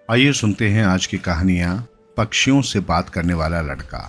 आइए सुनते हैं आज की कहानियां पक्षियों से बात करने वाला लड़का।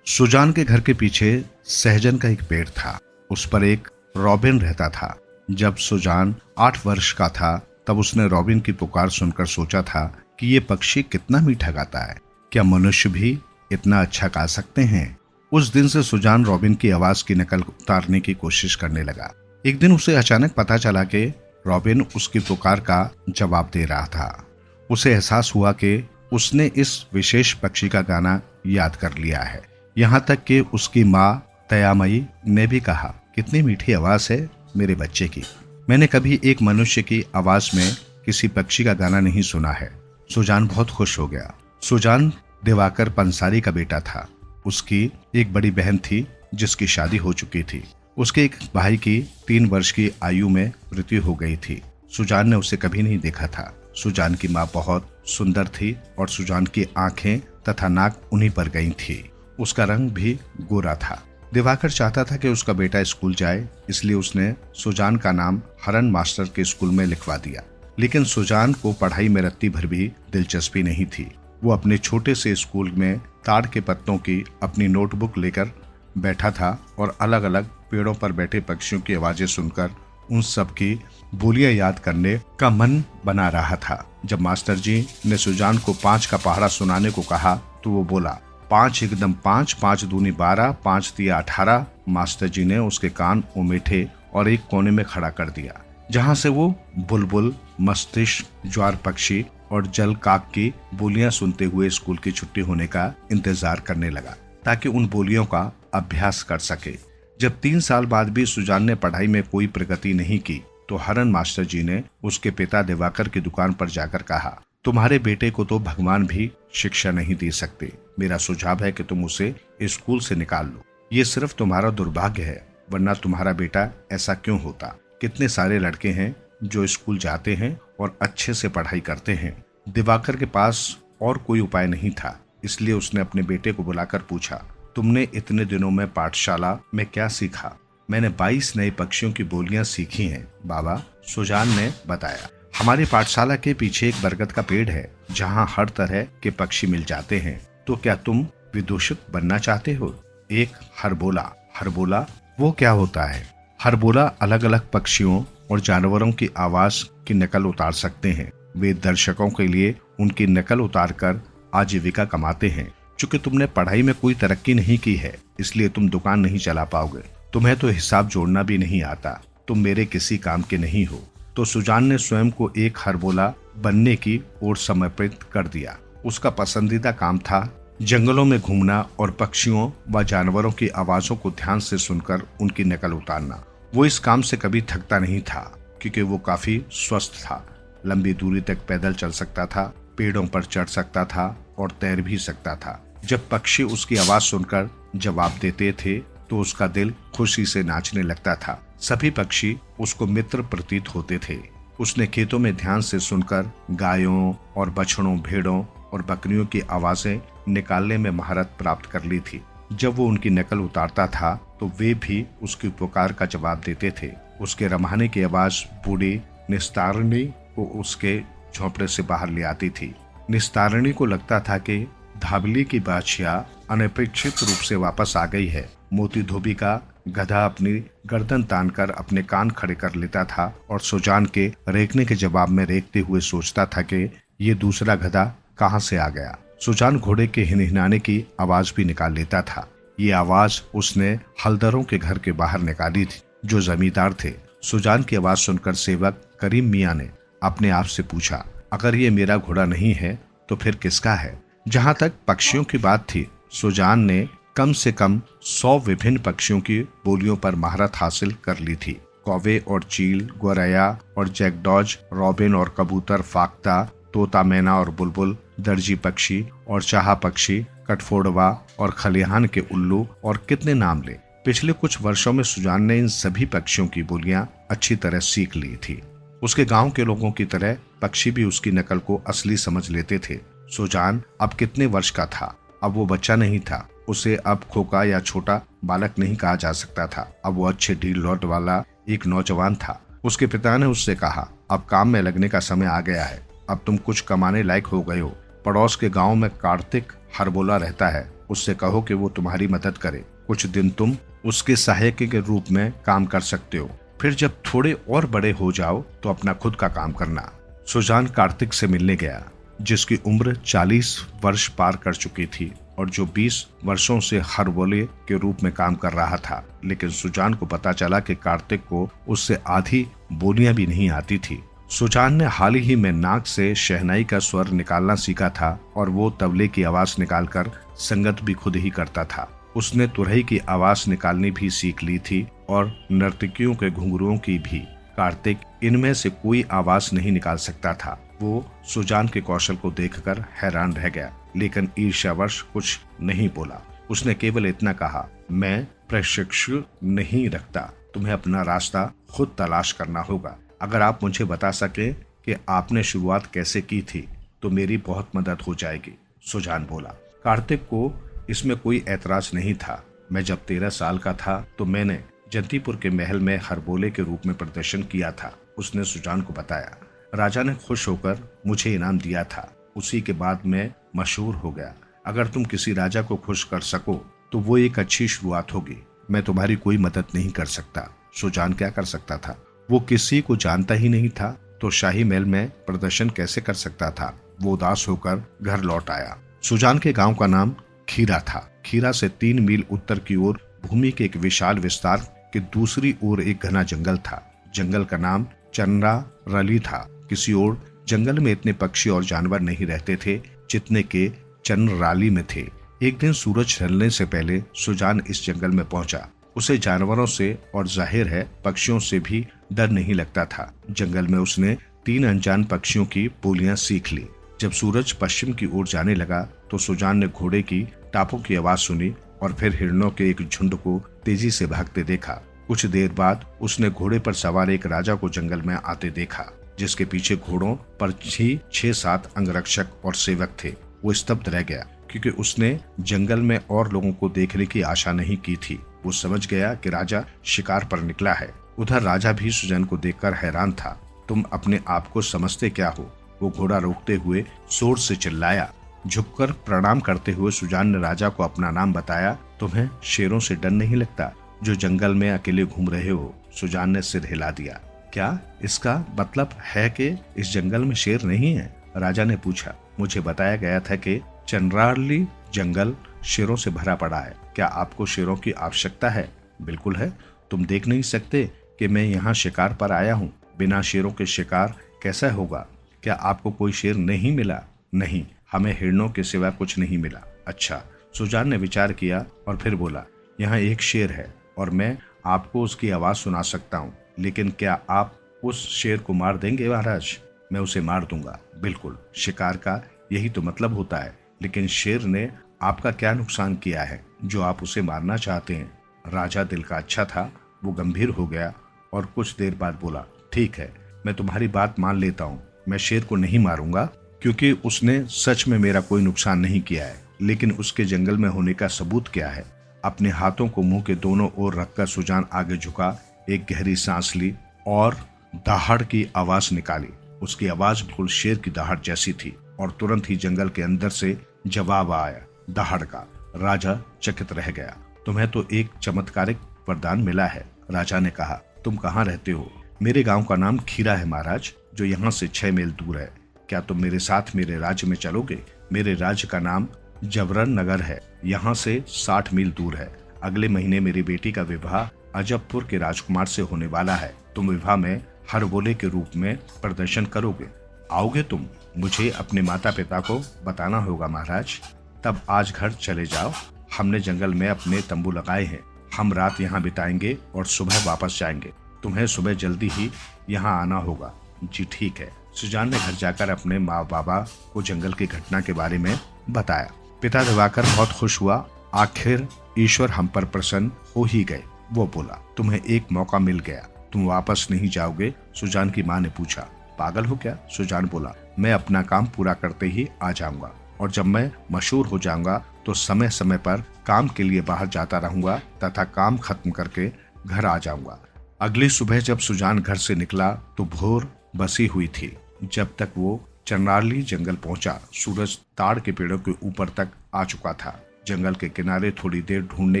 सुजान के घर के पीछे सहजन का एक पेड़ था। उस पर एक रॉबिन रहता था। जब सुजान 8 वर्ष का था तब उसने रॉबिन की पुकार सुनकर सोचा था कि ये पक्षी कितना मीठा गाता है। क्या मनुष्य भी इतना अच्छा गा सकते हैं? उस दिन से सुजान रॉबिन की आवाज की नकल उतारने की कोशिश करने लगा। एक दिन उसे अचानक पता चला कि रॉबिन उसकी पुकार का जवाब दे रहा था। उसे एहसास हुआ कि उसने इस विशेष पक्षी का गाना याद कर लिया है। यहाँ तक कि उसकी माँ तयामयी ने भी कहा, कितनी मीठी आवाज है मेरे बच्चे की। मैंने कभी एक मनुष्य की आवाज में किसी पक्षी का गाना नहीं सुना है। सुजान बहुत खुश हो गया। सुजान दिवाकर पंसारी का बेटा था। उसकी एक बड़ी बहन थी जिसकी शादी हो चुकी थी। उसके एक भाई की 3 वर्ष की आयु में मृत्यु हो गई थी। सुजान ने उसे कभी नहीं देखा था। सुजान की माँ बहुत सुंदर थी और सुजान की आंखें तथा नाक उन्हीं पर गई थी। उसका रंग भी गोरा था। दिवाकर चाहता था कि उसका बेटा स्कूल जाए, इसलिए उसने सुजान का नाम हरन मास्टर के स्कूल में लिखवा दिया। लेकिन सुजान को पढ़ाई में रत्ती भर भी दिलचस्पी नहीं थी। वो अपने छोटे से स्कूल में ताड़ के पत्तों की अपनी नोटबुक लेकर बैठा था और अलग अलग पेड़ों पर बैठे पक्षियों की आवाजें सुनकर उन सब की बोलियां याद करने का मन बना रहा था। जब मास्टर जी ने सुजान को 5 का पहाड़ा सुनाने को कहा तो वो बोला, 5 एकदम 5, 5 दूनी 12, 5 तिया 18। मास्टर जी ने उसके कान उमेठे और एक कोने में खड़ा कर दिया, जहाँ से वो बुलबुल, मस्तिष्क, ज्वार पक्षी और जल काक की बोलियां सुनते हुए स्कूल की छुट्टी होने का इंतजार करने लगा ताकि उन बोलियों का अभ्यास कर सके। जब 3 साल बाद भी सुजान ने पढ़ाई में कोई प्रगति नहीं की तो हरन मास्टर जी ने उसके पिता दिवाकर की दुकान पर जाकर कहा, तुम्हारे बेटे को तो भगवान भी शिक्षा नहीं दे सकते। मेरा सुझाव है कि तुम उसे स्कूल से निकाल लो। ये सिर्फ तुम्हारा दुर्भाग्य है, वरना तुम्हारा बेटा ऐसा क्यों होता। कितने सारे लड़के हैं जो स्कूल जाते हैं और अच्छे से पढ़ाई करते हैं। दिवाकर के पास और कोई उपाय नहीं था, इसलिए उसने अपने बेटे को बुलाकर पूछा, तुमने इतने दिनों में पाठशाला में क्या सीखा? मैंने 22 नए पक्षियों की बोलियां सीखी हैं बाबा, सुजान ने बताया। हमारी पाठशाला के पीछे एक बरगद का पेड़ है जहां हर तरह के पक्षी मिल जाते हैं। तो क्या तुम विदूषक बनना चाहते हो? एक हरबोला। हरबोला वो क्या होता है? हरबोला अलग अलग पक्षियों और जानवरों की आवाज की नकल उतार सकते हैं। वे दर्शकों के लिए उनकी नकल उतार कर आजीविका कमाते हैं। चूंकि तुमने पढ़ाई में कोई तरक्की नहीं की है, इसलिए तुम दुकान नहीं चला पाओगे। तुम्हें तो हिसाब जोड़ना भी नहीं आता। तुम मेरे किसी काम के नहीं हो। तो सुजान ने स्वयं को एक हरबोला बनने की ओर समर्पित कर दिया। उसका पसंदीदा काम था जंगलों में घूमना और पक्षियों व जानवरों की आवाजों को ध्यान से सुनकर उनकी नकल उतारना। वो इस काम से कभी थकता नहीं था क्योंकि वो काफी स्वस्थ था। लंबी दूरी तक पैदल चल सकता था, पेड़ों पर चढ़ सकता था और तैर भी सकता था। जब पक्षी उसकी आवाज सुनकर जवाब देते थे तो उसका दिल खुशी से नाचने लगता था। सभी पक्षी उसको मित्र प्रतीत होते थे। उसने खेतों में ध्यान से सुनकर गायों और बछड़ों, भेड़ों और बकरियों की आवाजें निकालने में महारत प्राप्त कर ली थी। जब वो उनकी नकल उतारता था तो वे भी उसकी पुकार का जवाब देते थे। उसके रमाने की आवाज बूढ़ी निस्तारणी को उसके झोंपड़े से बाहर ले आती थी। निस्तारणी को लगता था कि धाबली की बादशाह अनपेक्षित रूप से वापस आ गई है। मोती धोबी का गधा अपनी गर्दन तानकर अपने कान खड़े कर लेता था और सुजान के रेंकने के जवाब में रेंकते हुए सोचता था कि ये दूसरा गधा कहाँ से आ गया। सुजान घोड़े के हिनहिनाने की आवाज भी निकाल लेता था। ये आवाज उसने हलदरों के घर के बाहर निकाली थी जो जमींदार थे। सुजान की आवाज सुनकर सेवक करीम मियाँ ने अपने आप से पूछा, अगर ये मेरा घोड़ा नहीं है तो फिर किसका है? जहाँ तक पक्षियों की बात थी, सुजान ने कम से कम 100 विभिन्न पक्षियों की बोलियों पर महारत हासिल कर ली थी। कौवे और चील, गोरैया और जैकडॉज, रॉबिन और कबूतर, फाख्ता, तोता मैना और बुलबुल, दर्जी पक्षी और चाहा पक्षी, कटफोड़वा और खलिहान के उल्लू और कितने नाम ले। पिछले कुछ वर्षों में सुजान ने इन सभी पक्षियों की बोलियां अच्छी तरह सीख ली थी। उसके गांव के लोगों की तरह पक्षी भी उसकी नकल को असली समझ लेते थे। सुजान अब कितने वर्ष का था? अब वो बच्चा नहीं था। उसे अब खोका या छोटा बालक नहीं कहा जा सकता था। अब वो अच्छे ढील लौट वाला एक नौजवान था। उसके पिता ने उससे कहा, अब काम में लगने का समय आ गया है। अब तुम कुछ कमाने लायक हो गए हो। पड़ोस के गांव में कार्तिक हरबोला रहता है, उससे कहो कि वो तुम्हारी मदद करे। कुछ दिन तुम उसके सहायक के रूप में काम कर सकते हो, फिर जब थोड़े और बड़े हो जाओ तो अपना खुद का काम करना। सुजान कार्तिक से मिलने गया, जिसकी उम्र 40 वर्ष पार कर चुकी थी और जो 20 वर्षों से हरबोले के रूप में काम कर रहा था। लेकिन सुजान को पता चला कि कार्तिक को उससे आधी बोलियां भी नहीं आती थी। सुजान ने हाल ही में नाक से शहनाई का स्वर निकालना सीखा था और वो तबले की आवाज निकालकर संगत भी खुद ही करता था। उसने तुरही की आवाज निकालनी भी सीख ली थी और नर्तकियों के घुंघरुओं की भी। कार्तिक इनमें से कोई आवाज नहीं निकाल सकता था। वो सुजान के कौशल को देखकर हैरान रह गया, लेकिन ईर्ष्यावश कुछ नहीं बोला। उसने केवल इतना कहा, मैं प्रशिक्षु नहीं रखता, तुम्हें अपना रास्ता खुद तलाश करना होगा। अगर आप मुझे बता सके कि आपने शुरुआत कैसे की थी तो मेरी बहुत मदद हो जाएगी, सुजान बोला। कार्तिक को इसमें कोई ऐतराज नहीं था। मैं जब 13 साल का था तो मैंने जंतीपुर के महल में हरबोले के रूप में प्रदर्शन किया था, उसने सुजान को बताया। राजा ने खुश होकर मुझे इनाम दिया था। उसी के बाद मैं मशहूर हो गया। अगर तुम किसी राजा को खुश कर सको तो वो एक अच्छी शुरुआत होगी। मैं तुम्हारी कोई मदद नहीं कर सकता। सुजान क्या कर सकता था? वो किसी को जानता ही नहीं था, तो शाही महल में प्रदर्शन कैसे कर सकता था? वो उदास होकर घर लौट आया। सुजान के गांव का नाम खीरा था। खीरा से 3 मील उत्तर की ओर भूमि के एक विशाल विस्तार के दूसरी ओर एक घना जंगल था। जंगल का नाम चन्रा रली था। किसी ओर जंगल में इतने पक्षी और जानवर नहीं रहते थे जितने के चन्राली में थे। एक दिन सूरज ढलने से पहले सुजान इस जंगल में पहुंचा। उसे जानवरों से और जाहिर है पक्षियों से भी डर नहीं लगता था। जंगल में उसने 3 अनजान पक्षियों की बोलियां सीख ली। जब सूरज पश्चिम की ओर जाने लगा तो सुजान ने घोड़े की टापों की आवाज सुनी और फिर हिरणों के एक झुंड को तेजी से भागते देखा। कुछ देर बाद उसने घोड़े पर सवार एक राजा को जंगल में आते देखा, जिसके पीछे घोड़ों पर 6-7 अंगरक्षक और सेवक थे। वो स्तब्ध रह गया क्योंकि उसने जंगल में और लोगों को देखने की आशा नहीं की थी। वो समझ गया कि राजा शिकार पर निकला है। उधर राजा भी सुजान को देखकर हैरान था। तुम अपने आप को समझते क्या हो? वो घोड़ा रोकते हुए जोर से चिल्लाया। झुककर प्रणाम करते हुए सुजान ने राजा को अपना नाम बताया। तुम्हें शेरों से डर नहीं लगता जो जंगल में अकेले घूम रहे हो? सुजान ने सिर हिला दिया। क्या इसका मतलब है कि इस जंगल में शेर नहीं है? राजा ने पूछा। मुझे बताया गया था कि चंद्राली जंगल शेरों से भरा पड़ा है। क्या आपको शेरों की आवश्यकता है? बिल्कुल है। तुम देख नहीं सकते कि मैं यहाँ शिकार पर आया हूँ? बिना शेरों के शिकार कैसा होगा? क्या आपको कोई शेर नहीं मिला? नहीं, हमें हिरणों के सिवा कुछ नहीं मिला। अच्छा, सुजान ने विचार किया और फिर बोला, यहाँ एक शेर है और मैं आपको उसकी आवाज सुना सकता हूँ, लेकिन क्या आप उस शेर को मार देंगे महाराज? मैं उसे मार दूंगा। बिल्कुल, शिकार का यही तो मतलब होता है। लेकिन शेर ने आपका क्या नुकसान किया है जो आप उसे मारना चाहते हैं? राजा दिल का अच्छा था, वो गंभीर हो गया और कुछ देर बाद बोला, ठीक है, मैं तुम्हारी बात मान लेता हूँ। मैं शेर को नहीं मारूंगा क्योंकि उसने सच में मेरा कोई नुकसान नहीं किया है। लेकिन उसके जंगल में होने का सबूत क्या है? अपने हाथों को मुंह के दोनों ओर रखकर सुजान आगे झुका, एक गहरी सांस ली और दहाड़ की आवाज निकाली। उसकी आवाज बिल्कुल शेर की दहाड़ जैसी थी और तुरंत ही जंगल के अंदर से जवाब आया, दहाड़ का। राजा चकित रह गया। तुम्हें तो एक चमत्कारिक वरदान मिला है, राजा ने कहा। तुम कहाँ रहते हो? मेरे गांव का नाम खीरा है महाराज, जो यहाँ से 6 मील दूर है। क्या तुम मेरे साथ मेरे राज्य में चलोगे? मेरे राज्य का नाम जबरन नगर है, यहाँ से 60 मील दूर है। अगले महीने मेरी बेटी का विवाह अजबपुर के राजकुमार से होने वाला है। तुम विवाह में हरबोले के रूप में प्रदर्शन करोगे। आओगे तुम? मुझे अपने माता पिता को बताना होगा महाराज। तब आज घर चले जाओ। हमने जंगल में अपने तंबू लगाए हैं। हम रात यहाँ बिताएंगे और सुबह वापस जाएंगे। तुम्हें सुबह जल्दी ही यहाँ आना होगा। जी ठीक है। सुजान ने घर जाकर अपने माँ बाबा को जंगल की घटना के बारे में बताया। पिता दिवाकर बहुत खुश हुआ। आखिर ईश्वर हम पर प्रसन्न हो ही गए। वो बोला, तुम्हें एक मौका मिल गया, तुम वापस नहीं जाओगे? सुजान की माँ ने पूछा। पागल हो क्या? सुजान बोला, मैं अपना काम पूरा करते ही आ जाऊंगा और जब मैं मशहूर हो जाऊंगा तो समय समय पर काम के लिए बाहर जाता रहूंगा तथा काम खत्म करके घर आ जाऊंगा। अगली सुबह जब सुजान घर से निकला तो भोर बसी हुई थी। जब तक वो चनारली जंगल पहुंचा। सूरज ताड़ के पेड़ों के ऊपर तक आ चुका था। जंगल के किनारे थोड़ी देर ढूंढने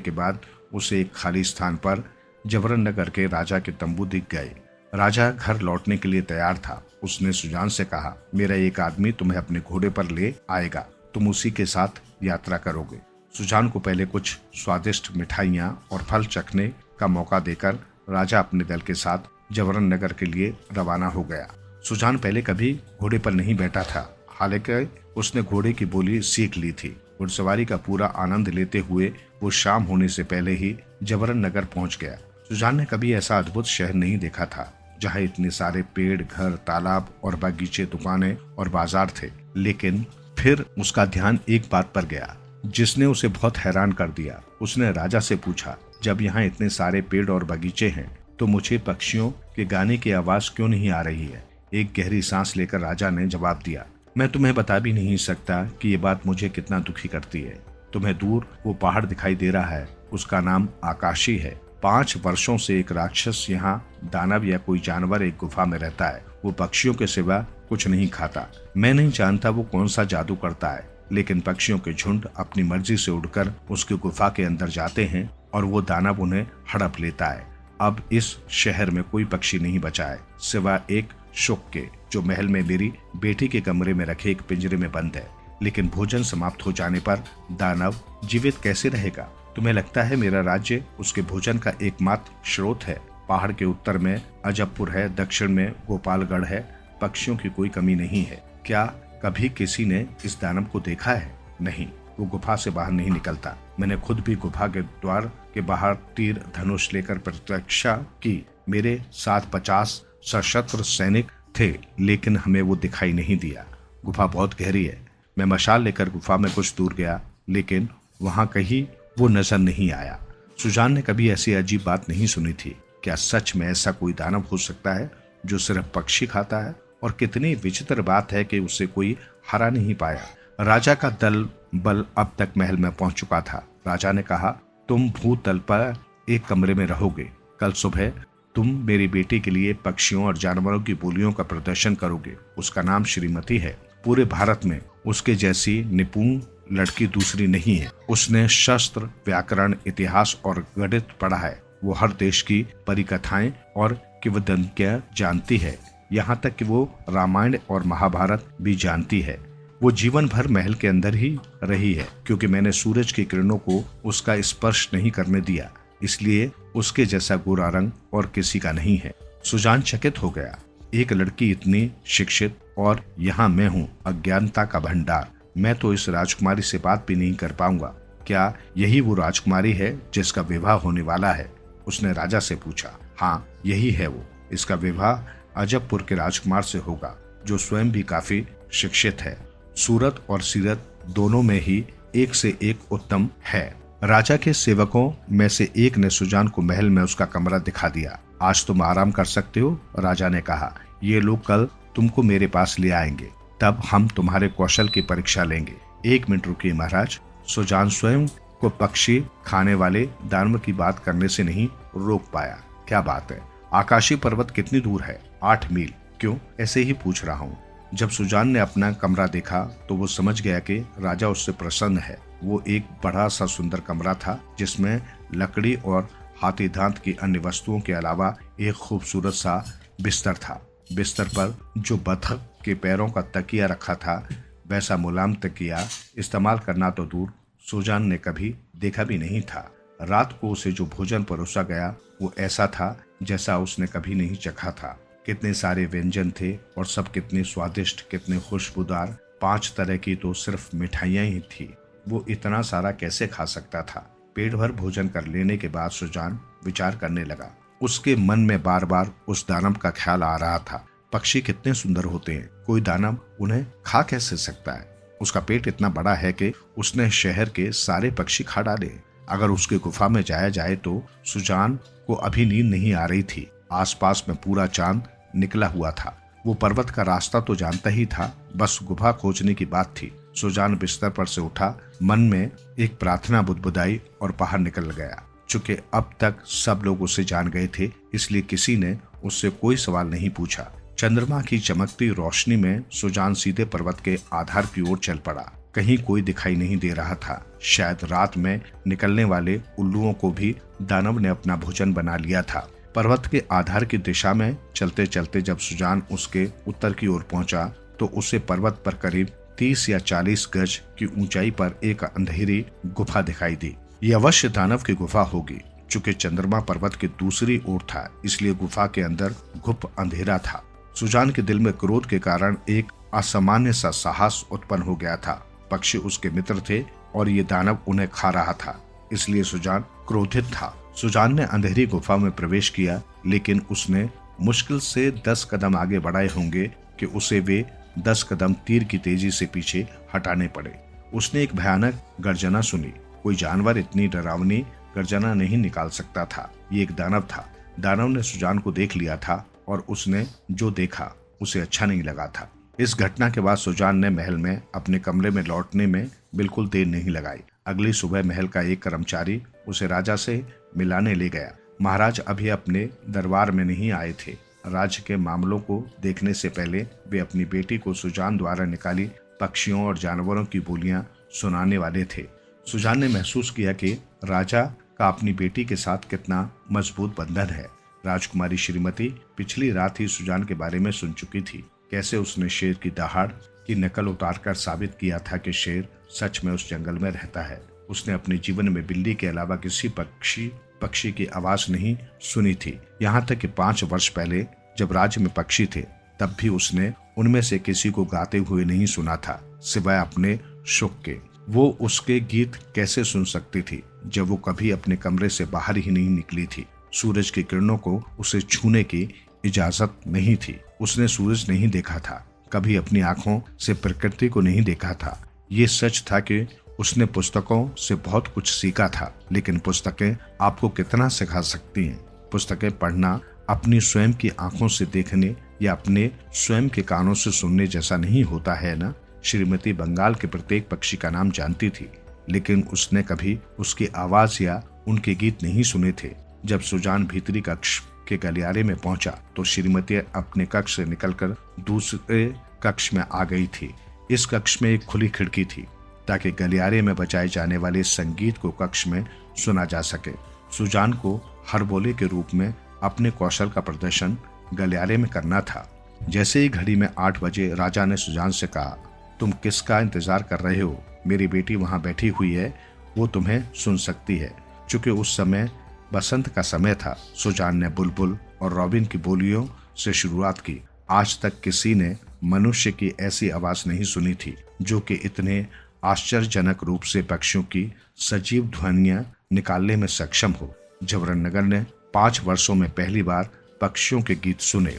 के बाद उसे एक खाली स्थान पर जबरन नगर के राजा के तंबू दिख गए। राजा घर लौटने के लिए तैयार था। उसने सुजान से कहा, मेरा एक आदमी तुम्हें अपने घोड़े पर ले आएगा, तुम उसी के साथ यात्रा करोगे। सुजान को पहले कुछ स्वादिष्ट मिठाइयाँ और फल चखने का मौका देकर राजा अपने दल के साथ जबरन नगर के लिए रवाना हो गया। सुजान पहले कभी घोड़े पर नहीं बैठा था, हालांकि उसने घोड़े की बोली सीख ली थी। घुड़सवारी का पूरा आनंद लेते हुए वो शाम होने से पहले ही जबरन नगर पहुंच गया। सुजान ने कभी ऐसा अद्भुत शहर नहीं देखा था, जहां इतने सारे पेड़, घर, तालाब और बागीचे, दुकानें और बाजार थे। लेकिन फिर उसका ध्यान एक बात पर गया जिसने उसे बहुत हैरान कर दिया। उसने राजा से पूछा, जब यहाँ इतने सारे पेड़ और बगीचे हैं तो मुझे पक्षियों के गाने की आवाज क्यों नहीं आ रही है? एक गहरी सांस लेकर राजा ने जवाब दिया, मैं तुम्हें बता भी नहीं सकता कि ये बात मुझे कितना दुखी करती है। तुम्हें दूर वो पहाड़ दिखाई दे रहा है, उसका नाम आकाशी है। 5 वर्षों से एक राक्षस यहाँ दानव या कोई जानवर एक गुफा में रहता है। वो पक्षियों के सिवा कुछ नहीं खाता। मैं नहीं जानता वो कौन सा जादू करता है, लेकिन पक्षियों के झुंड अपनी मर्जी से उड़कर उसकी गुफा के अंदर जाते हैं और वो दानव उन्हें हड़प लेता है। अब इस शहर में कोई पक्षी नहीं बचा है सिवा एक शुक के, जो महल में मेरी बेटी के कमरे में रखे एक पिंजरे में बंद है। लेकिन भोजन समाप्त हो जाने पर दानव जीवित कैसे रहेगा? तुम्हें लगता है मेरा राज्य उसके भोजन का एकमात्र स्रोत है? पहाड़ के उत्तर में अजबपुर है, दक्षिण में गोपालगढ़ है। पक्षियों की कोई कमी नहीं है। क्या कभी किसी ने इस दानव को देखा है? नहीं, वो गुफा से बाहर नहीं निकलता। मैंने खुद भी गुफा के द्वार के बाहर तीर धनुष लेकर प्रतीक्षा की। मेरे साथ 50 सशस्त्र सैनिक थे, लेकिन हमें वो दिखाई नहीं दिया। गुफा बहुत गहरी है। मैं मशाल लेकर गुफा में कुछ दूर गया, लेकिन वहां कहीं वो नजर नहीं आया। सुजान ने कभी ऐसी अजीब बात नहीं सुनी थी। क्या सच में ऐसा कोई दानव हो सकता है जो सिर्फ पक्षी खाता है? और कितनी विचित्र बात है कि उसे कोई हरा नहीं पाया। राजा का दल बल अब तक महल में पहुंच चुका था। राजा ने कहा, तुम भूतल पर एक कमरे में रहोगे। कल सुबह तुम मेरी बेटी के लिए पक्षियों और जानवरों की बोलियों का प्रदर्शन करोगे। उसका नाम श्रीमती है। पूरे भारत में उसके जैसी निपुण लड़की दूसरी नहीं है। उसने शस्त्र, व्याकरण, इतिहास और गणित पढ़ा है। वो हर देश की परिकथाएं और किंवदंतियां जानती है, यहाँ तक कि वो रामायण और महाभारत भी जानती है। वो जीवन भर महल के अंदर ही रही है, क्योंकि मैंने सूरज की किरणों को उसका स्पर्श नहीं करने दिया, इसलिए उसके जैसा गोरा रंग और किसी का नहीं है। सुजान चकित हो गया। एक लड़की इतनी शिक्षित और यहाँ मैं हूँ अज्ञानता का भंडार। मैं तो इस राजकुमारी से बात भी नहीं कर पाऊंगा। क्या यही वो राजकुमारी है जिसका विवाह होने वाला है? उसने राजा से पूछा। हाँ, यही है वो। इसका विवाह अजबपुर के राजकुमार से होगा, जो स्वयं भी काफी शिक्षित है। सूरत और सीरत दोनों में ही एक से एक उत्तम है। राजा के सेवकों में से एक ने सुजान को महल में उसका कमरा दिखा दिया। आज तुम आराम कर सकते हो, राजा ने कहा। ये लोग कल तुमको मेरे पास ले आएंगे, तब हम तुम्हारे कौशल की परीक्षा लेंगे। 1 मिनट रुकिए महाराज। सुजान स्वयं को पक्षी खाने वाले दानव की बात करने से नहीं रोक पाया। क्या बात है? आकाशी पर्वत कितनी दूर है? 8 मील। क्यों? ऐसे ही पूछ रहा हूँ। जब सुजान ने अपना कमरा देखा तो वो समझ गया कि राजा उससे प्रसन्न है। वो एक बड़ा सा सुंदर कमरा था, जिसमें लकड़ी और हाथी दांत की अन्य वस्तुओं के अलावा एक खूबसूरत सा बिस्तर था। बिस्तर पर जो बतख के पैरों का तकिया रखा था, वैसा मुलायम तकिया इस्तेमाल करना तो दूर, सुजान ने कभी देखा भी नहीं था। रात को उसे जो भोजन परोसा गया वो ऐसा था जैसा उसने कभी नहीं चखा था। कितने सारे व्यंजन थे और सब कितने स्वादिष्ट, कितने खुशबूदार। 5 तरह की तो सिर्फ मिठाइयां ही थी। वो इतना सारा कैसे खा सकता था? पेट भर भोजन कर लेने के बाद सुजान विचार करने लगा। उसके मन में बार बार उस दानव का ख्याल आ रहा था। पक्षी कितने सुंदर होते हैं, कोई दानव उन्हें खा कैसे सकता है? उसका पेट इतना बड़ा है कि उसने शहर के सारे पक्षी खा डाले। अगर उसकी गुफा में जाया जाए तो सुजान को अभी नींद नहीं आ रही थी। आसपास में पूरा चांद निकला हुआ था। वो पर्वत का रास्ता तो जानता ही था, बस गुफा खोजने की बात थी। सुजान बिस्तर पर से उठा, मन में एक प्रार्थना बुदबुदाई और बाहर निकल गया। चूंकि अब तक सब लोग उसे जान गए थे, इसलिए किसी ने उससे कोई सवाल नहीं पूछा। चंद्रमा की चमकती रोशनी में सुजान सीधे पर्वत के आधार की ओर चल पड़ा। कहीं कोई दिखाई नहीं दे रहा था। शायद रात में निकलने वाले उल्लुओं को भी दानव ने अपना भोजन बना लिया था। पर्वत के आधार की दिशा में चलते चलते जब सुजान उसके उत्तर की ओर पहुंचा तो उसे पर्वत पर करीब 30 या 40 गज की ऊंचाई पर एक अंधेरी गुफा दिखाई दी। ये अवश्य दानव की गुफा होगी। चूंकि चंद्रमा पर्वत की दूसरी ओर था, इसलिए गुफा के अंदर घुप अंधेरा था। सुजान के दिल में क्रोध के कारण एक असामान्य सा साहस उत्पन्न हो गया था। पक्षी उसके मित्र थे और ये दानव उन्हें खा रहा था, इसलिए सुजान क्रोधित था। सुजान ने अंधेरी गुफा में प्रवेश किया, लेकिन उसने मुश्किल से 10 कदम आगे बढ़ाए होंगे कि उसे वे 10 कदम तीर की तेजी से पीछे हटाने पड़े। उसने एक भयानक गर्जना सुनी। कोई जानवर इतनी डरावनी गर्जना नहीं निकाल सकता था। ये एक दानव था। दानव ने सुजान को देख लिया था और उसने जो देखा उसे अच्छा नहीं लगा था। इस घटना के बाद सुजान ने महल में अपने कमरे में लौटने में बिल्कुल देर नहीं लगाई। अगली सुबह महल का एक कर्मचारी उसे राजा से मिलाने ले गया। महाराज अभी अपने दरबार में नहीं आए थे। राज्य के मामलों को देखने से पहले वे अपनी बेटी को सुजान द्वारा निकाली पक्षियों और जानवरों की बोलियां सुनाने वाले थे। सुजान ने महसूस किया कि राजा का अपनी बेटी के साथ कितना मजबूत बंधन है। राजकुमारी श्रीमती पिछली रात ही सुजान के बारे में सुन चुकी थी। कैसे उसने शेर की दहाड़ की नकल उतारकर साबित किया था कि शेर सच में उस जंगल में रहता है। उसने अपने जीवन में बिल्ली के अलावा किसी पक्षी की आवाज नहीं सुनी थी। यहाँ तक कि 5 वर्ष पहले जब राज्य में पक्षी थे, तब भी उसने उनमें से किसी को गाते हुए नहीं सुना था, सिवाय अपने सुख के। वो उसके गीत कैसे सुन सकती थी जब वो कभी अपने कमरे से बाहर ही नहीं निकली थी। सूरज की किरणों को उसे छूने की इजाजत नहीं थी। उसने सूरज नहीं देखा था, कभी अपनी आंखों से प्रकृति को नहीं देखा था। ये सच था कि उसने पुस्तकों से बहुत कुछ सीखा था, लेकिन पुस्तकें आपको कितना सिखा सकती हैं। पुस्तकें पढ़ना अपनी स्वयं की आंखों से देखने या अपने स्वयं के कानों से सुनने जैसा नहीं होता है ना। श्रीमती बंगाल के प्रत्येक पक्षी का नाम जानती थी, लेकिन उसने कभी उसकी आवाज या उनके गीत नहीं सुने थे। जब सुजान भीतरी कक्ष के गलियारे में पहुंचा तो श्रीमती अपने कक्ष से निकलकर दूसरे कक्ष में आ गई थी। इस कक्ष में एक खुली खिड़की थी ताकि गलियारे में बजाए जाने वाले संगीत को कक्ष में सुना जा सके। सुजान को हरबोले के रूप में अपने कौशल का प्रदर्शन गलियारे में करना था। जैसे ही घड़ी में 8 बजे राजा ने सुजान से कहा, तुम किसका इंतजार कर रहे हो? मेरी बेटी वहां बैठी हुई है, वो तुम्हें सुन सकती है। चूंकि उस समय बसंत का समय था, सुजान ने बुलबुल और रॉबिन की बोलियों से शुरुआत की। आज तक किसी ने मनुष्य की ऐसी आवाज नहीं सुनी थी जो कि इतने आश्चर्यजनक रूप से पक्षियों की सजीव ध्वनियां निकालने में सक्षम हो। जबरन नगर ने 5 वर्षों में पहली बार पक्षियों के गीत सुने।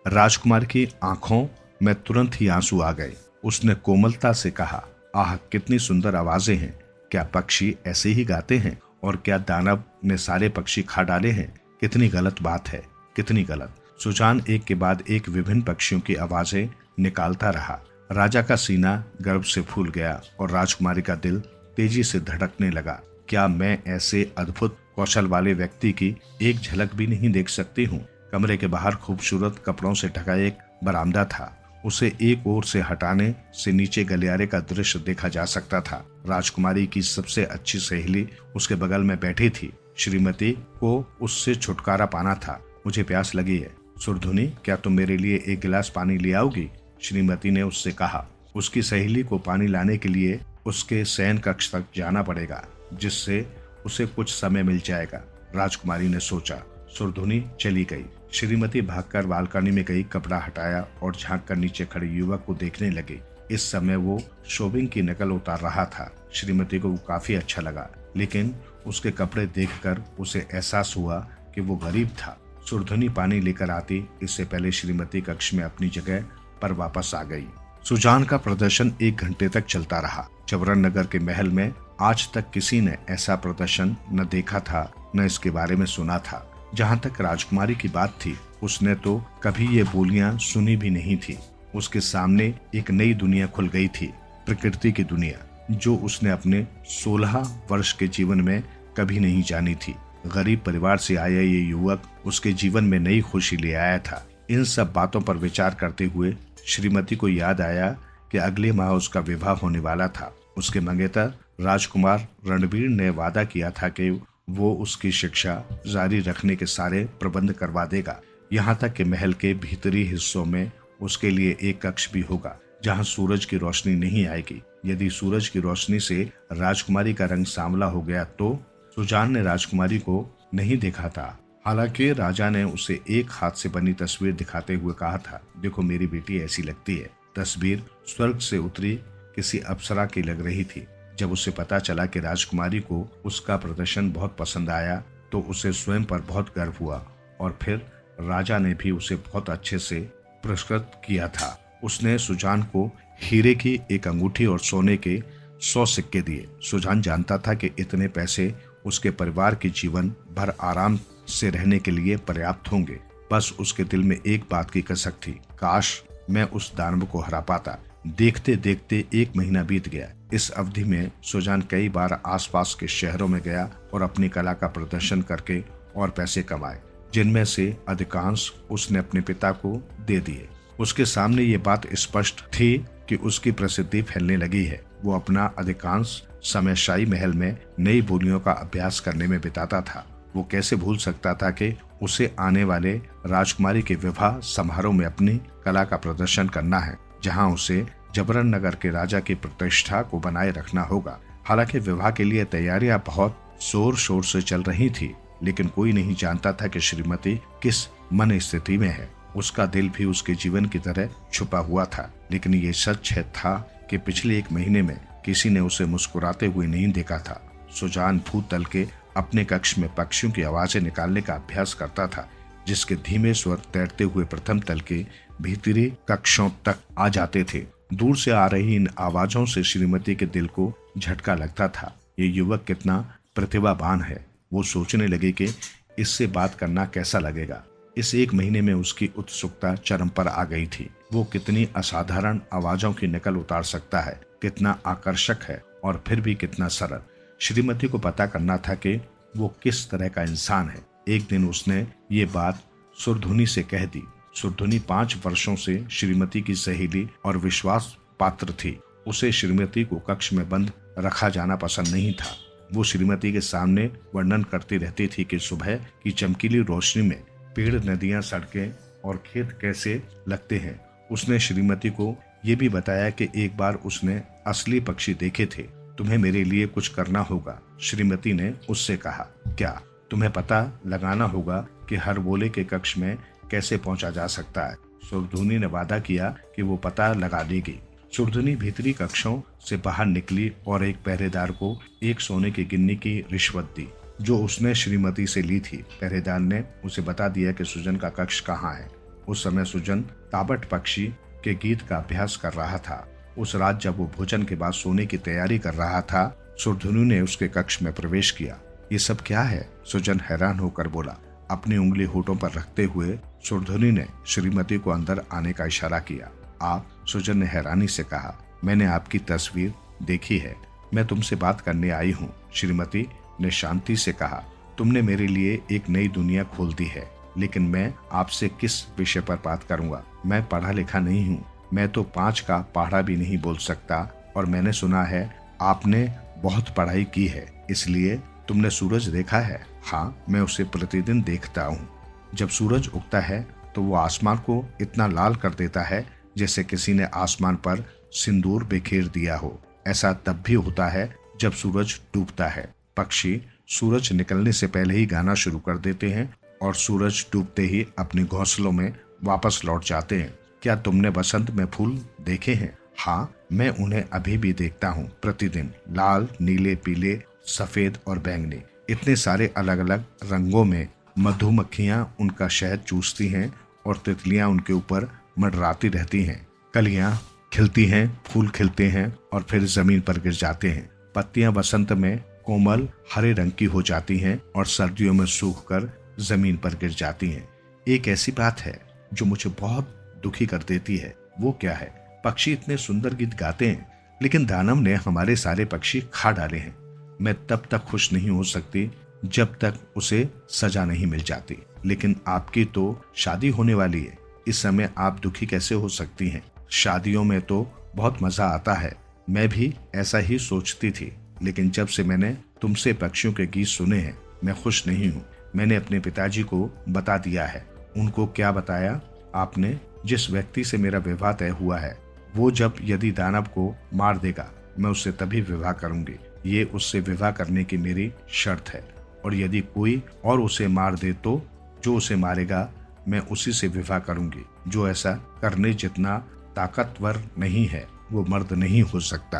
राजकुमार की आंखों में तुरंत ही आंसू आ गए। उसने कोमलता से कहा, आह कितनी सुंदर आवाजें हैं। क्या पक्षी ऐसे ही गाते हैं? और क्या दानव ने सारे पक्षी खा डाले हैं? कितनी गलत बात है, कितनी गलत। सुजान एक के बाद एक विभिन्न पक्षियों की आवाजें निकालता रहा। राजा का सीना गर्व से फूल गया और राजकुमारी का दिल तेजी से धड़कने लगा। क्या मैं ऐसे अद्भुत कौशल वाले व्यक्ति की एक झलक भी नहीं देख सकती हूँ? कमरे के बाहर खूबसूरत कपड़ों से ढका एक बरामदा था। उसे एक ओर से हटाने से नीचे गलियारे का दृश्य देखा जा सकता था। राजकुमारी की सबसे अच्छी सहेली उसके बगल में बैठी थी। श्रीमती को उससे छुटकारा पाना था। मुझे प्यास लगी है। सुरधुनी, क्या तुम मेरे लिए एक गिलास पानी ले आओगी? श्रीमती ने उससे कहा। उसकी सहेली को पानी लाने के लिए उसके शयन कक्ष तक जाना पड़ेगा, जिससे उसे कुछ समय मिल जाएगा। राजकुमारी ने सोचा। सुरधुनी चली गई। श्रीमती भागकर बालकनी में गई, कपड़ा हटाया और झांककर नीचे खड़े युवक को देखने लगी। इस समय वो शोभिंग की नकल उतार रहा था। श्रीमती को वो काफी अच्छा लगा, लेकिन उसके कपड़े देखकर उसे एहसास हुआ कि वो गरीब था। सुरधुनी पानी लेकर आती इससे पहले श्रीमती कक्ष में अपनी जगह पर वापस आ गई। सुजान का प्रदर्शन 1 घंटे तक चलता रहा। जबरन नगर के महल में आज तक किसी ने ऐसा प्रदर्शन न देखा था, न इसके बारे में सुना था। जहाँ तक राजकुमारी की बात थी, उसने तो कभी ये बोलियां सुनी भी नहीं थी। उसके सामने एक नई दुनिया खुल गई थी, प्रकृति की दुनिया, जो उसने अपने 16 वर्ष के जीवन में कभी नहीं जानी थी। गरीब परिवार से आया ये युवक उसके जीवन में नई खुशी ले आया था। इन सब बातों पर विचार करते हुए श्रीमती को याद आया कि अगले माह उसका विवाह होने वाला था। उसके मंगेतर राजकुमार रणबीर ने वादा किया था कि वो उसकी शिक्षा जारी रखने के सारे प्रबंध करवा देगा। यहाँ तक कि महल के भीतरी हिस्सों में उसके लिए एक कक्ष भी होगा जहाँ सूरज की रोशनी नहीं आएगी। यदि सूरज की रोशनी से राजकुमारी का रंग सांवला हो गया तो सुजान ने राजकुमारी को नहीं देखा था। हालांकि राजा ने उसे एक हाथ से बनी तस्वीर दिखाते हुए कहा था, देखो मेरी बेटी ऐसी लगती है। तस्वीर स्वर्ग से उतरी किसी अप्सरा की लग रही थी। जब उसे पता चला कि राजकुमारी को उसका प्रदर्शन बहुत पसंद आया तो उसे स्वयं पर बहुत गर्व हुआ और फिर राजा ने भी उसे बहुत अच्छे से पुरस्कृत किया था। उसने सुजान को हीरे की एक अंगूठी और सोने के 100 सिक्के दिए। सुजान जानता था कि इतने पैसे उसके परिवार के जीवन भर आराम से रहने के लिए पर्याप्त होंगे। बस उसके दिल में एक बात की कसक थी, काश मैं उस दानव को हरा पाता। देखते देखते 1 महीना बीत गया। इस अवधि में सुजान कई बार आसपास के शहरों में गया और अपनी कला का प्रदर्शन करके और पैसे कमाए, जिनमें से अधिकांश उसने अपने पिता को दे दिए। उसके सामने ये बात स्पष्ट थी कि उसकी प्रसिद्धि फैलने लगी है। वो अपना अधिकांश समय शाही महल में नई बोलियों का अभ्यास करने में बिताता था। वो कैसे भूल सकता था कि उसे आने वाले राजकुमारी के विवाह समारोह में अपनी कला का प्रदर्शन करना है, जहां उसे जबरन नगर के राजा की प्रतिष्ठा को बनाए रखना होगा। हालांकि विवाह के लिए तैयारियां बहुत जोर शोर से चल रही थी, लेकिन कोई नहीं जानता था कि श्रीमती किस मन स्थिति में है। उसका दिल भी उसके जीवन की तरह छुपा हुआ था। लेकिन ये सच था कि पिछले 1 महीने में किसी ने उसे मुस्कुराते हुए नहीं देखा था। सुजान भूतल के अपने कक्ष में पक्षियों की आवाजें निकालने का अभ्यास करता था, जिसके धीमे स्वर तैरते हुए प्रथम तल के भीतरी कक्षों तक आ जाते थे। दूर से आ रही इन आवाजों से श्रीमती के दिल को झटका लगता था। ये युवक कितना प्रतिभावान है। वो सोचने लगे कि इससे बात करना कैसा लगेगा। इस 1 महीने में उसकी उत्सुकता चरम पर आ गई थी। वो कितनी असाधारण आवाजों की नकल उतार सकता है, कितना आकर्षक है और फिर भी कितना सरल। श्रीमती को पता करना था कि वो किस तरह का इंसान है। एक दिन उसने ये बात सुरधुनी से कह दी। सुरधुनी 5 वर्षों से श्रीमती की सहेली और विश्वास पात्र थी। उसे श्रीमती को कक्ष में बंद रखा जाना पसंद नहीं था। वो श्रीमती के सामने वर्णन करती रहती थी कि सुबह की चमकीली रोशनी में पेड़, नदियां, सड़कें और खेत कैसे लगते हैं। उसने श्रीमती को ये भी बताया कि एक बार उसने असली पक्षी देखे थे। तुम्हें मेरे लिए कुछ करना होगा, श्रीमती ने उससे कहा। क्या? तुम्हें पता लगाना होगा कि हर बोले के कक्ष में कैसे पहुंचा जा सकता है। सुरधुनी ने वादा किया कि वो पता लगा देगी। सुरधुनी भीतरी कक्षों से बाहर निकली और एक पहरेदार को 1 सोने की गिन्नी की रिश्वत दी, जो उसने श्रीमती से ली थी। पहरेदार ने उसे बता दिया कि सुजन का कक्ष कहाँ है। उस समय सुजन ताबट पक्षी के गीत का अभ्यास कर रहा था। उस रात जब वो भोजन के बाद सोने की तैयारी कर रहा था, सुरधुनी ने उसके कक्ष में प्रवेश किया। ये सब क्या है? सुजन हैरान होकर बोला। अपनी उंगली होठों पर रखते हुए सुरधुनी ने श्रीमती को अंदर आने का इशारा किया। आप? सुजन ने हैरानी से कहा। मैंने आपकी तस्वीर देखी है। मैं तुमसे बात करने आई हूँ, श्रीमती ने शांति से कहा। तुमने मेरे लिए एक नई दुनिया खोल दी है, लेकिन मैं आपसे किस विषय पर बात करूंगा? मैं पढ़ा लिखा नहीं हूँ। मैं तो 5 का पहाड़ा भी नहीं बोल सकता, और मैंने सुना है आपने बहुत पढ़ाई की है, इसलिए तुमने सूरज देखा है? हाँ, मैं उसे प्रतिदिन देखता हूँ। जब सूरज उगता है तो वो आसमान को इतना लाल कर देता है जैसे किसी ने आसमान पर सिंदूर बिखेर दिया हो। ऐसा तब भी होता है जब सूरज डूबता है। पक्षी सूरज निकलने से पहले ही गाना शुरू कर देते हैं और सूरज डूबते ही अपने घोंसलों में वापस लौट जाते हैं। क्या तुमने बसंत में फूल देखे हैं? हाँ, मैं उन्हें अभी भी देखता हूँ, प्रतिदिन। लाल, नीले, पीले, सफेद और बैंगनी, इतने सारे अलग अलग रंगों में। मधुमक्खियां उनका शहद चूसती हैं और तितलियां उनके ऊपर मंडराती रहती हैं। कलियां खिलती हैं, फूल खिलते हैं और फिर जमीन पर गिर जाते हैं। पत्तियां बसंत में कोमल हरे रंग की हो जाती हैं और सर्दियों में सूखकर जमीन पर गिर जाती हैं। एक ऐसी बात है जो मुझे बहुत दुखी कर देती है। वो क्या है? पक्षी इतने सुंदर गीत गाते हैं, लेकिन दानव ने हमारे सारे पक्षी खा डाले हैं। मैं तब तक खुश नहीं हो सकती जब तक उसे सजा नहीं मिल जाती। लेकिन आपकी तो शादी होने वाली है। इस समय आप दुखी कैसे हो सकती हैं? शादियों में तो बहुत मजा आता है। मैं भी ऐसा ही सोचती थी, लेकिन जब से मैंने तुमसे पक्षियों के गीत सुने हैं, मैं खुश नहीं हूँ। मैंने अपने पिताजी को बता दिया है। उनको क्या बताया आपने? जिस व्यक्ति से मेरा विवाह तय हुआ है, वो जब यदि दानव को मार देगा, मैं उससे तभी विवाह करूंगी। ये उससे विवाह करने की मेरी शर्त है। और यदि कोई और उसे मार दे तो जो उसे मारेगा, मैं उसी से विवाह करूंगी। जो ऐसा करने जितना ताकतवर नहीं है, वो मर्द नहीं हो सकता।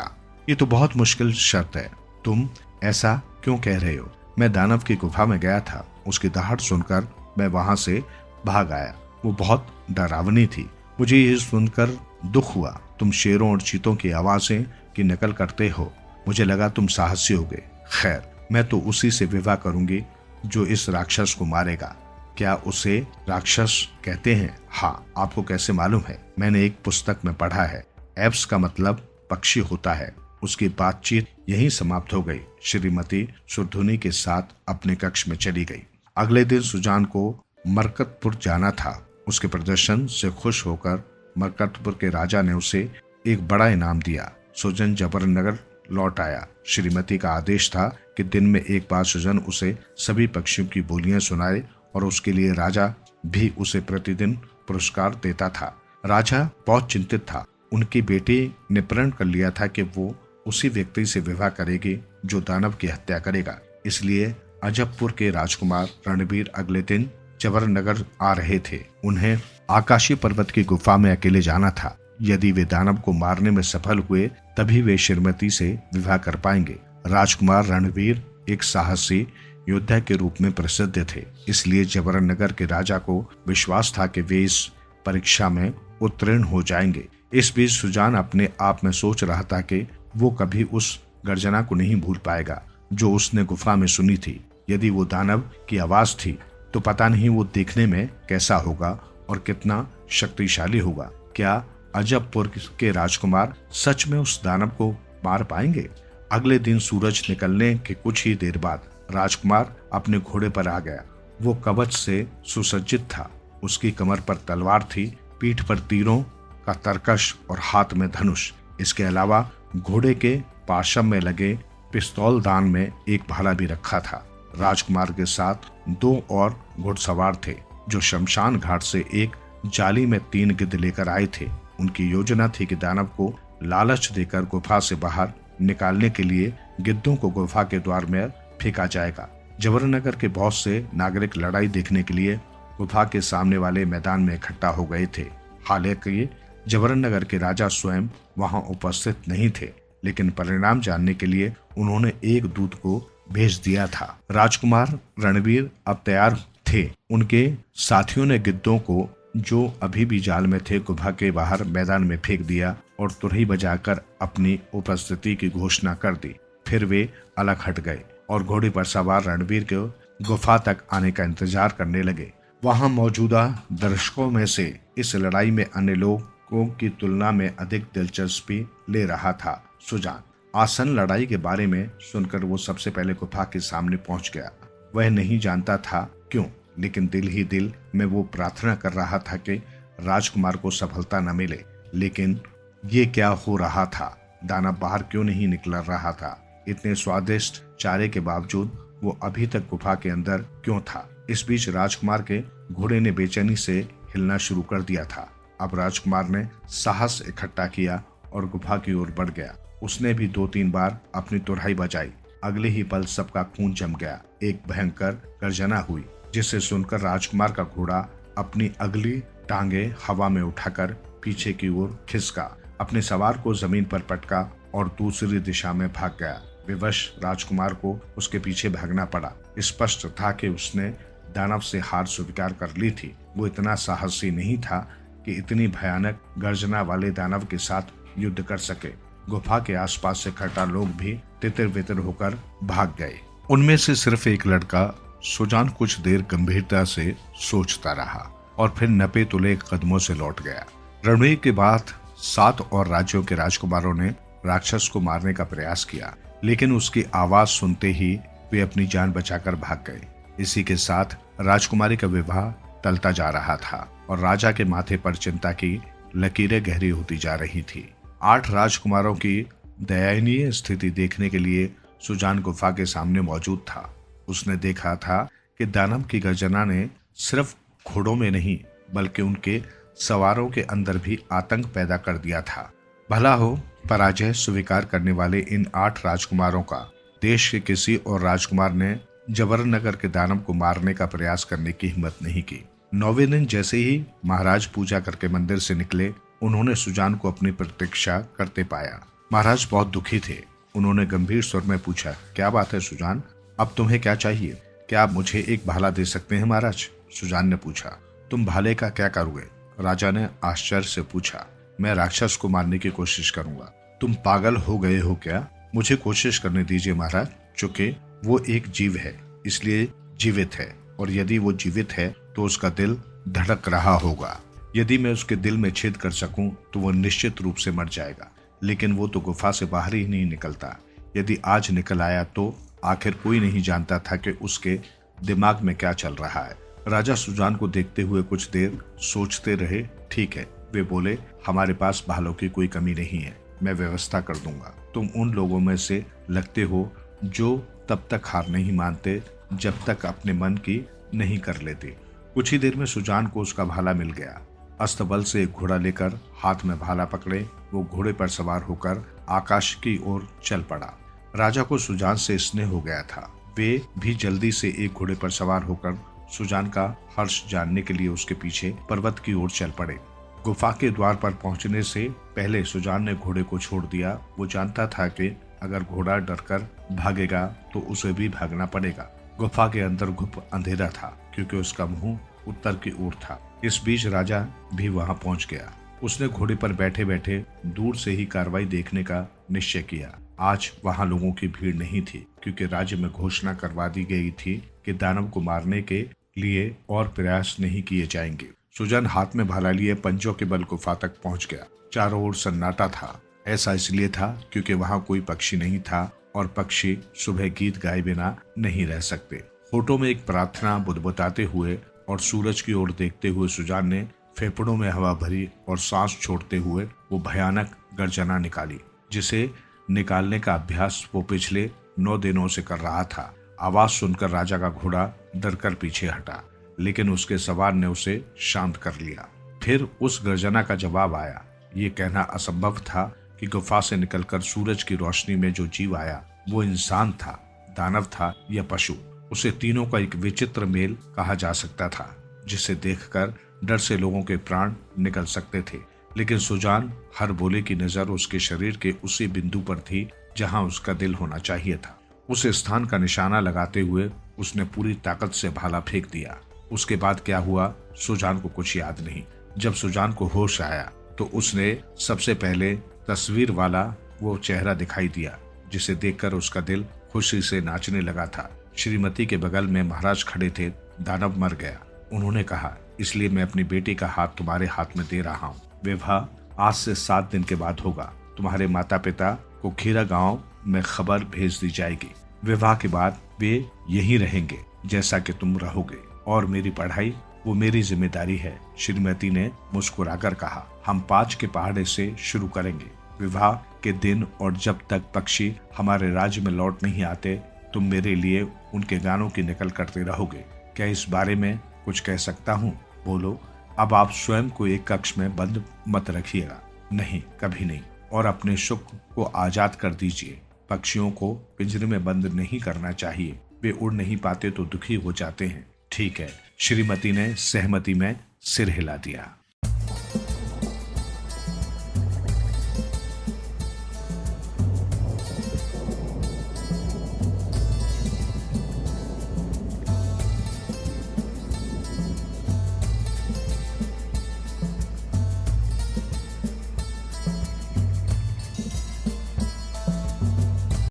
ये तो बहुत मुश्किल शर्त है। तुम ऐसा क्यों कह रहे हो? मैं दानव की गुफा में गया था। उसकी दहाड़ सुनकर मैं वहां से भाग आया। वो बहुत डरावनी थी। मुझे ये सुनकर दुख हुआ। तुम शेरों और चीतों की आवाजें की नकल करते हो। मुझे लगा तुम साहसी होगे। खैर, मैं तो उसी से विवाह करूंगी जो इस राक्षस को मारेगा। क्या उसे राक्षस कहते हैं? हाँ, आपको कैसे मालूम है? मैंने एक पुस्तक में पढ़ा है। एप्स का मतलब पक्षी होता है। उसकी बातचीत यहीं समाप्त हो गई। श्रीमती सुरधुनी के साथ अपने कक्ष में चली गई। अगले दिन सुजान को मरकतपुर जाना था। उसके प्रदर्शन से खुश होकर मरकतपुर के राजा ने उसे एक बड़ा इनाम दिया। सुजन जबरनगर लौट आया। श्रीमती का आदेश था कि दिन में एक बार सुजन उसे सभी पक्षियों की बोलियां सुनाए और उसके लिए राजा भी उसे प्रतिदिन पुरस्कार देता था। राजा बहुत चिंतित था। उनकी बेटी ने प्रण कर लिया था कि वो उसी व्यक्ति से विवाह करेगी जो दानव की हत्या करेगा। इसलिए अजबपुर के राजकुमार रणबीर अगले दिन जबरनगर आ रहे थे। उन्हें आकाशी पर्वत की गुफा में अकेले जाना था। यदि वे दानव को मारने में सफल हुए, तभी वे श्रीमती से विवाह कर पाएंगे। राजकुमार रणवीर एक साहसी योद्धा के रूप में प्रसिद्ध थे, इसलिए जबरनगर के राजा को विश्वास था कि वे इस परीक्षा में उत्तीर्ण हो जाएंगे। इस बीच सुजान अपने आप में सोच रहा था कि वो कभी उस गर्जना को नहीं भूल पाएगा जो उसने गुफा में सुनी थी। यदि वो दानव की आवाज थी तो पता नहीं वो देखने में कैसा होगा और कितना शक्तिशाली होगा। क्या अजबपुर के राजकुमार सच में उस दानव को मार पाएंगे? अगले दिन सूरज निकलने के कुछ ही देर बाद राजकुमार अपने घोड़े पर आ गया। वो कवच से सुसज्जित था। उसकी कमर पर तलवार थी, पीठ पर तीरों का तरकश और हाथ में धनुष। इसके अलावा घोड़े के पाशम में लगे पिस्तौल दान में एक भाला भी रखा था। राजकुमार के साथ 2 और घुड़सवार थे जो शमशान घाट से एक जाली में 3 गिद्ध लेकर आए थे। उनकी योजना थी कि दानव को लालच देकर गुफा से बाहर निकालने के लिए गिद्धों को गुफा के द्वार में फेंका जाएगा। जबरनगर के बहुत से नागरिक लड़ाई देखने के लिए गुफा के सामने वाले मैदान में इकट्ठा हो गए थे। हालांकि जबरनगर के राजा स्वयं वहां उपस्थित नहीं थे, लेकिन परिणाम जानने के लिए उन्होंने एक दूत को भेज दिया था। राजकुमार रणवीर अब तैयार थे। उनके साथियों ने गिद्धों को, जो अभी भी जाल में थे, गुफा के बाहर मैदान में फेंक दिया और तुरही बजाकर अपनी उपस्थिति की घोषणा कर दी। फिर वे अलग हट गए और घोड़े पर सवार रणवीर के गुफा तक आने का इंतजार करने लगे। वहां मौजूदा दर्शकों में से इस लड़ाई में अन्य लोगों की तुलना में अधिक दिलचस्पी ले रहा था सुजान। आसन लड़ाई के बारे में सुनकर वो सबसे पहले गुफा के सामने पहुंच गया। वह नहीं जानता था क्यों, लेकिन दिल ही दिल में वो प्रार्थना कर रहा था कि राजकुमार को सफलता न मिले। लेकिन ये क्या हो रहा था? दानव बाहर क्यों नहीं निकल रहा था? इतने स्वादिष्ट चारे के बावजूद वो अभी तक गुफा के अंदर क्यों था? इस बीच राजकुमार के घोड़े ने बेचैनी से हिलना शुरू कर दिया था। अब राजकुमार ने साहस इकट्ठा किया और गुफा की ओर बढ़ गया। उसने भी 2-3 बार अपनी तुरहाई बजाई। अगले ही पल सबका खून जम गया। एक भयंकर गर्जना हुई, जिसे सुनकर राजकुमार का घोड़ा अपनी अगली टांगे हवा में उठाकर पीछे की ओर खिसका, अपने सवार को जमीन पर पटका और दूसरी दिशा में भाग गया। विवश राजकुमार को उसके पीछे भागना पड़ा। स्पष्ट था कि उसने दानव से हार स्वीकार कर ली थी। वो इतना साहसी नहीं था कि इतनी भयानक गर्जना वाले दानव के साथ युद्ध कर सके। गुफा के आसपास से इकट्ठा लोग भी तितर बितर होकर भाग गए। उनमें से सिर्फ एक लड़का सुजान कुछ देर गंभीरता से सोचता रहा और फिर नपे तुले कदमों से लौट गया। रणवीर के बाद 7 और राज्यों के राजकुमारों ने राक्षस को मारने का प्रयास किया, लेकिन उसकी आवाज सुनते ही वे अपनी जान बचाकर भाग गए। इसी के साथ राजकुमारी का विवाह टलता जा रहा था और राजा के माथे पर चिंता की लकीरें गहरी होती जा रही थी। 8 राजकुमारों की दयनीय स्थिति देखने के लिए सुजान गुफा के सामने मौजूद था। उसने देखा था कि दानव की गर्जना ने सिर्फ घोड़ों में नहीं बल्कि उनके सवारों के अंदर भी आतंक पैदा कर दिया था। भला हो पराजय स्वीकार करने वाले इन 8 राजकुमारों का देश के किसी और राजकुमार ने जबरनगर के दानव को मारने का प्रयास करने की हिम्मत नहीं की। 9वें दिन जैसे ही महाराज पूजा करके मंदिर से निकले, उन्होंने सुजान को अपनी प्रतीक्षा करते पाया। महाराज बहुत दुखी थे। उन्होंने गंभीर स्वर में पूछा, क्या बात है सुजान, अब तुम्हें क्या चाहिए? क्या आप मुझे एक भाला दे सकते हैं महाराज? सुजान ने पूछा। तुम भाले का क्या करोगे? राजा ने आश्चर्य से पूछा। मैं राक्षस को मारने की कोशिश करूंगा। तुम पागल हो गए हो क्या? मुझे कोशिश करने दीजिए महाराज, चूंकि वो एक जीव है इसलिए जीवित है, और यदि वो जीवित है तो उसका दिल धड़क रहा होगा। यदि मैं उसके दिल में छेद कर सकूं तो वो निश्चित रूप से मर जाएगा, लेकिन वो तो गुफा से बाहर ही नहीं निकलता। यदि आज निकल आया तो आखिर कोई नहीं जानता था कि उसके दिमाग में क्या चल रहा है। राजा सुजान को देखते हुए कुछ देर सोचते रहे। ठीक है, वे बोले, हमारे पास भालों की कोई कमी नहीं है, मैं व्यवस्था कर दूंगा। तुम उन लोगों में से लगते हो जो तब तक हार नहीं मानते जब तक अपने मन की नहीं कर लेते। कुछ ही देर में सुजान को उसका भाला मिल गया। अस्तबल से एक घोड़ा लेकर हाथ में भाला पकड़े वो घोड़े पर सवार होकर आकाश की ओर चल पड़ा। राजा को सुजान से स्नेह हो गया था। वे भी जल्दी से एक घोड़े पर सवार होकर सुजान का हर्ष जानने के लिए उसके पीछे पर्वत की ओर चल पड़े। गुफा के द्वार पर पहुंचने से पहले सुजान ने घोड़े को छोड़ दिया। वो जानता था कि अगर घोड़ा डरकर भागेगा तो उसे भी भागना पड़ेगा। गुफा के अंदर घुप अंधेरा था क्योंकि उसका मुंह उत्तर की ओर था। इस बीच राजा भी वहां पहुंच गया। उसने घोड़े पर बैठे बैठे दूर से ही कार्रवाई देखने का निश्चय किया। आज वहां लोगों की भीड़ नहीं थी क्योंकि राज्य में घोषणा करवा दी गई थी कि दानव को मारने के लिए और प्रयास नहीं किए जाएंगे। सुजान हाथ में भाला लिए पंजों के बल गुफा तक पहुंच गया। चारों ओर सन्नाटा था। ऐसा इसलिए था क्योंकि वहां कोई पक्षी नहीं था और पक्षी सुबह गीत गाए बिना नहीं रह सकते। होठों में एक प्रार्थना बुदबुदाते हुए और सूरज की ओर देखते हुए सुजान ने फेफड़ों में हवा भरी और सांस छोड़ते हुए वो भयानक गर्जना निकाली जिसे निकालने का अभ्यास वो पिछले 9 दिनों से कर रहा था। आवाज सुनकर राजा का घोड़ा डरकर पीछे हटा, लेकिन उसके सवार ने उसे शांत कर लिया। फिर उस गर्जना का जवाब आया। ये कहना असंभव था कि गुफा से निकलकर सूरज की रोशनी में जो जीव आया वो इंसान था, दानव था या पशु। उसे तीनों का एक विचित्र मेल कहा जा सकता था जिसे देखकर डर से लोगों के प्राण निकल सकते थे। लेकिन सुजान हर बोले की नजर उसके शरीर के उसी बिंदु पर थी जहां उसका दिल होना चाहिए था। उस स्थान का निशाना लगाते हुए उसने पूरी ताकत से भाला फेंक दिया। उसके बाद क्या हुआ सुजान को कुछ याद नहीं। जब सुजान को होश आया तो उसने सबसे पहले तस्वीर वाला वो चेहरा दिखाई दिया जिसे देखकर उसका दिल खुशी से नाचने लगा था। श्रीमती के बगल में महाराज खड़े थे। दानव मर गया, उन्होंने कहा, इसलिए मैं अपनी बेटी का हाथ तुम्हारे हाथ में दे रहा हूँ। विवाह आज से 7 दिन के बाद होगा। तुम्हारे माता पिता को खीरा गांव में खबर भेज दी जाएगी। विवाह के बाद वे यहीं रहेंगे जैसा कि तुम रहोगे, और मेरी पढ़ाई वो मेरी जिम्मेदारी है। श्रीमती ने मुस्कुराकर कहा, हम 5 के पहाड़े से शुरू करेंगे। विवाह के दिन और जब तक पक्षी हमारे राज्य में लौट नहीं आते तुम मेरे लिए उनके गानों की नकल करते रहोगे। क्या इस बारे में कुछ कह सकता हूँ? बोलो। अब आप स्वयं को एक कक्ष में बंद मत रखिएगा। नहीं, कभी नहीं। और अपने सुख को आजाद कर दीजिए। पक्षियों को पिंजरे में बंद नहीं करना चाहिए, वे उड़ नहीं पाते तो दुखी हो जाते हैं। ठीक है, श्रीमती ने सहमति में सिर हिला दिया।